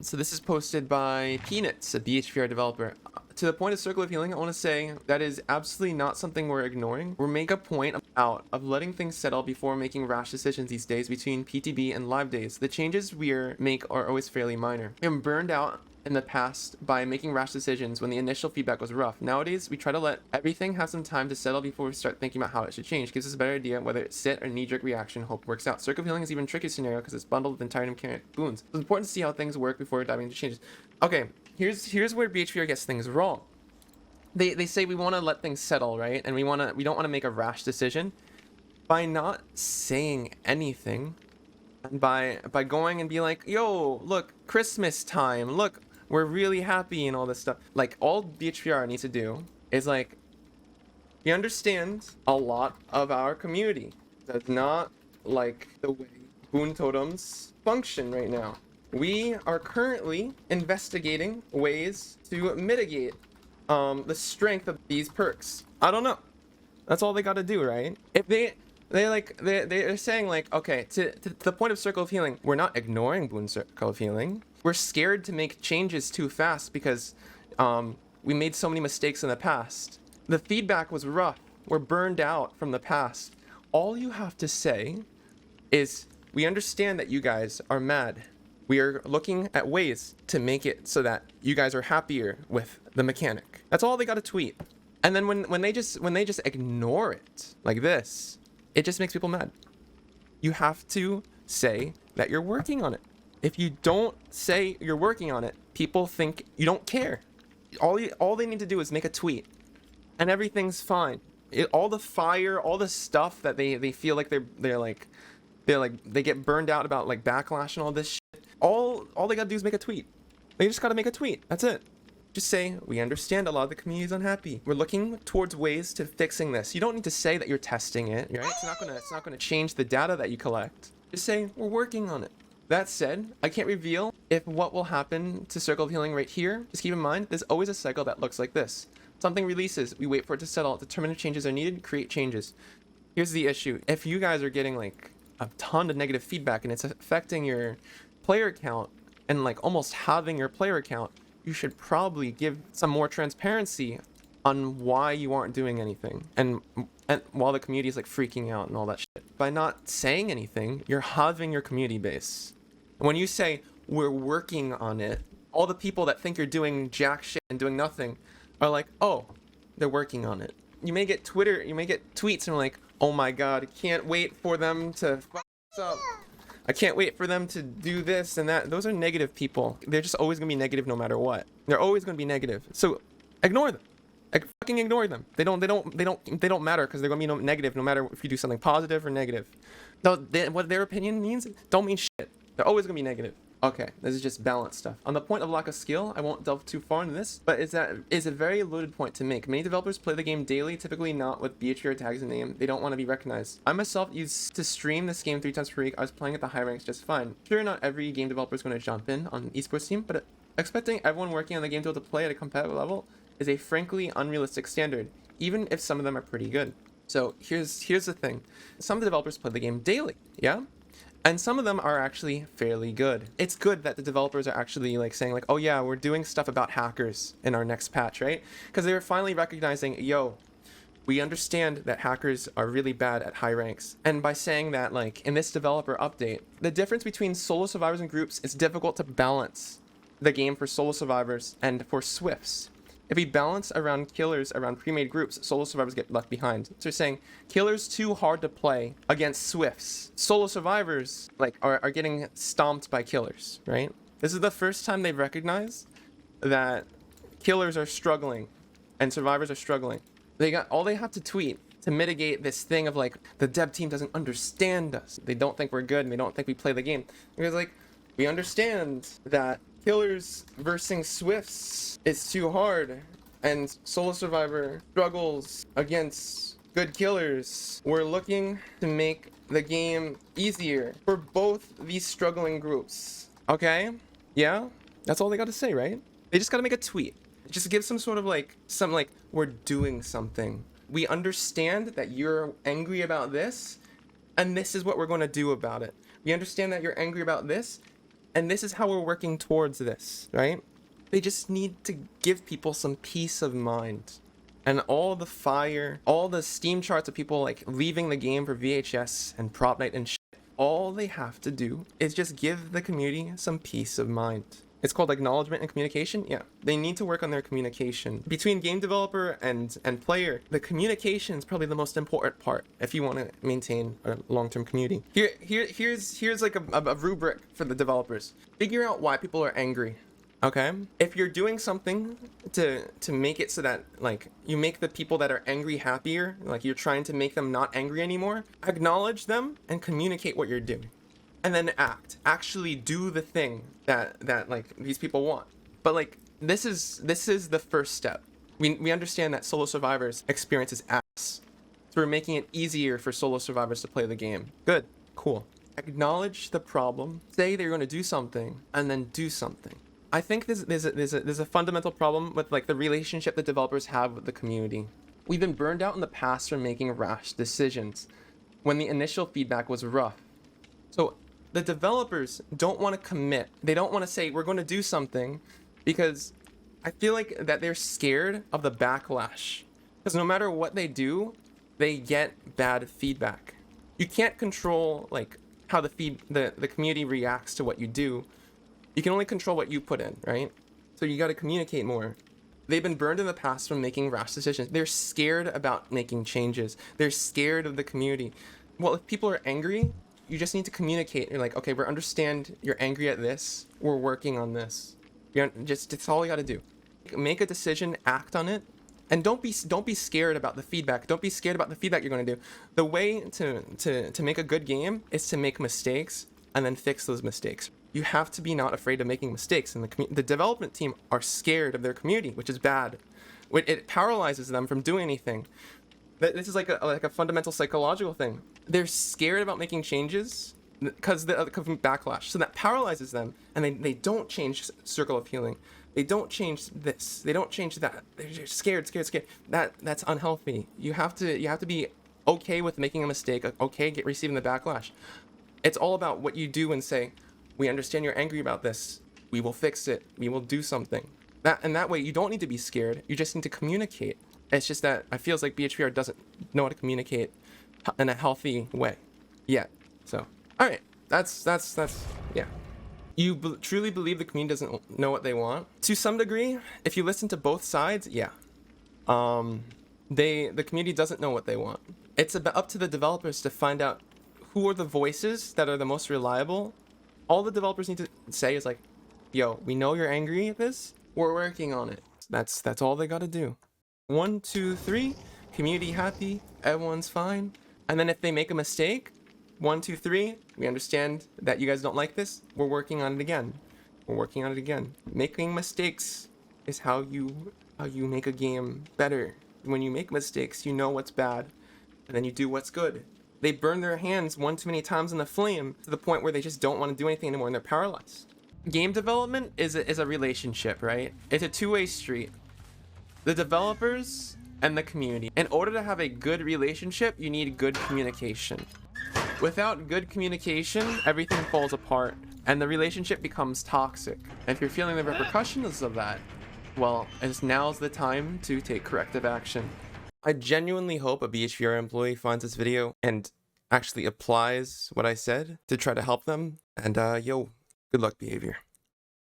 So this is posted by Peanuts, a BHVR developer. To the point of Circle of Healing, I want to say that is absolutely not something we're ignoring. We make a point out of letting things settle before making rash decisions these days between PTB and live days. The changes we make are always fairly minor. We have burned out in the past by making rash decisions when the initial feedback was rough. Nowadays, we try to let everything have some time to settle before we start thinking about how it should change. Gives us a better idea whether it's sit or knee-jerk reaction. Hope works out. Circle of Healing is even a tricky scenario because it's bundled with entire mechanic boons. It's important to see how things work before diving into changes. Okay, here's where BHVR gets things wrong. They say we want to let things settle, right? And we don't want to make a rash decision. By not saying anything, and by going and be like, yo, look, Christmas time, look, we're really happy and all this stuff. Like, all BHVR needs to do is, like, we understand a lot of our community does not like the way Boon Totems function right now. We are currently investigating ways to mitigate the strength of these perks. I don't know. That's all they got to do, right? If they're saying, like, okay, to the point of Circle of Healing, we're not ignoring Boon Circle of Healing. We're scared to make changes too fast because we made so many mistakes in the past. The feedback was rough. We're burned out from the past. All you have to say is, we understand that you guys are mad. We are looking at ways to make it so that you guys are happier with the mechanic. That's all they got to tweet. And then when they just ignore it like this, it just makes people mad. You have to say that you're working on it. If you don't say you're working on it, people think you don't care. All they need to do is make a tweet, and everything's fine. All the fire, all the stuff that they feel like they get burned out about, like backlash and all this shit. All they gotta do is make a tweet. They just gotta make a tweet. That's it. Just say, we understand a lot of the community is unhappy. We're looking towards ways to fixing this. You don't need to say that you're testing it, right? It's not gonna change the data that you collect. Just say, we're working on it. That said, I can't reveal if what will happen to Circle of Healing right here. Just keep in mind, there's always a cycle that looks like this. Something releases, we wait for it to settle, determine if changes are needed, create changes. Here's the issue. If you guys are getting like a ton of negative feedback and it's affecting your player count and like almost halving your player count, you should probably give some more transparency on why you aren't doing anything. And while the community is like freaking out and all that shit. By not saying anything, you're halving your community base. When you say, we're working on it, all the people that think you're doing jack shit and doing nothing are like, oh, they're working on it. You may get tweets and like, oh my god, can't wait for them to fuck this up. I can't wait for them to do this and that. Those are negative people. They're just always gonna be negative no matter what. They're always gonna be negative. So ignore them. Like, fucking ignore them. They don't matter because they're gonna be negative no matter if you do something positive or negative. No, what their opinion means don't mean shit. They're always gonna be negative. Okay, this is just balance stuff. On the point of lack of skill, I won't delve too far into this, but it's a very loaded point to make. Many developers play the game daily, typically not with BHVR tags in the name. They don't want to be recognized. I myself used to stream this game 3 times per week. I was playing at the high ranks just fine. Sure, not every game developer is going to jump in on an esports team, but expecting everyone working on the game to be able to play at a competitive level is a frankly unrealistic standard, even if some of them are pretty good. So here's the thing. Some developers play the game daily, yeah? And some of them are actually fairly good. It's good that the developers are actually like saying like, oh yeah, we're doing stuff about hackers in our next patch, right? Because they were finally recognizing, yo, we understand that hackers are really bad at high ranks. And by saying that, like, in this developer update, the difference between solo survivors and groups is difficult to balance the game for solo survivors and for Swifts. If we balance around killers around pre-made groups, solo survivors get left behind. So they're saying killers too hard to play against Swifts. Solo survivors like are getting stomped by killers, right? This is the first time they've recognized that killers are struggling and survivors are struggling. All they have to tweet to mitigate this thing of like the dev team doesn't understand us. They don't think we're good and they don't think we play the game. Because like we understand that killers versus Swifts is too hard and solo survivor struggles against good killers. We're looking to make the game easier for both these struggling groups. Okay? Yeah? That's all they gotta say, right? They just gotta make a tweet. Just give some sort of like, we're doing something. We understand that you're angry about this, and this is what we're gonna do about it. We understand that you're angry about this, And this is how we're working towards this, right? They just need to give people some peace of mind. And all the fire, all the Steam charts of people like leaving the game for VHS and Prop Night and shit, all they have to do is just give the community some peace of mind. It's called acknowledgement and communication. Yeah, they need to work on their communication. Between game developer and player, the communication is probably the most important part if you want to maintain a long-term community. Here's like a rubric for the developers. Figure out why people are angry. Okay, if you're doing something to make it so that like you make the people that are angry happier, like you're trying to make them not angry anymore, acknowledge them and communicate what you're doing, and then actually do the thing that like these people want. But like this is the first step. We understand that solo survivors experience is ass, so we're making it easier for solo survivors to play the game. Good, cool. Acknowledge the problem, say they're going to do something, and then do something. I think there's a fundamental problem with like the relationship that developers have with the community. We've been burned out in the past from making rash decisions when the initial feedback was rough. So the developers don't want to commit. They don't want to say we're going to do something because I feel like that they're scared of the backlash. Because no matter what they do, they get bad feedback. You can't control like how the community reacts to what you do. You can only control what you put in, right? So you got to communicate more. They've been burned in the past from making rash decisions. They're scared about making changes. They're scared of the community. Well, if people are angry, you just need to communicate. You're like, okay, we understand you're angry at this. We're working on this. It's all you got to do. Make a decision, act on it, and don't be scared about the feedback. Don't be scared about the feedback you're going to do. The way to make a good game is to make mistakes and then fix those mistakes. You have to be not afraid of making mistakes, and the development team are scared of their community, which is bad. It paralyzes them from doing anything. This is like a fundamental psychological thing. They're scared about making changes because of backlash, so that paralyzes them, and they don't change Circle of Healing. They don't change this. They don't change that. They're scared. That's unhealthy. You have to be okay with making a mistake. Okay, receiving the backlash. It's all about what you do and say. We understand you're angry about this. We will fix it. We will do something. That way, you don't need to be scared. You just need to communicate. It's just that I feels like BHVR doesn't know how to communicate in a healthy way yet. So, all right, that's yeah. You truly believe the community doesn't know what they want? To some degree, if you listen to both sides, yeah. The community doesn't know what they want. It's up to the developers to find out who are the voices that are the most reliable. All the developers need to say is like, yo, we know you're angry at this. We're working on it. That's all they got to do. 1, 2, 3, community happy, everyone's fine. And then if they make a mistake, 1, 2, 3, we understand that you guys don't like this. We're working on it again. Making mistakes is how you make a game better. When you make mistakes, you know what's bad, and then you do what's good. They burn their hands one too many times in the flame to the point where they just don't want to do anything anymore and they're paralyzed. Game development is a relationship, right? It's a two-way street. The developers and the community. In order to have a good relationship, you need good communication. Without good communication, everything falls apart and the relationship becomes toxic. And if you're feeling the repercussions of that, well, now's the time to take corrective action. I genuinely hope a BHVR employee finds this video and actually applies what I said to try to help them. And yo, good luck, behavior.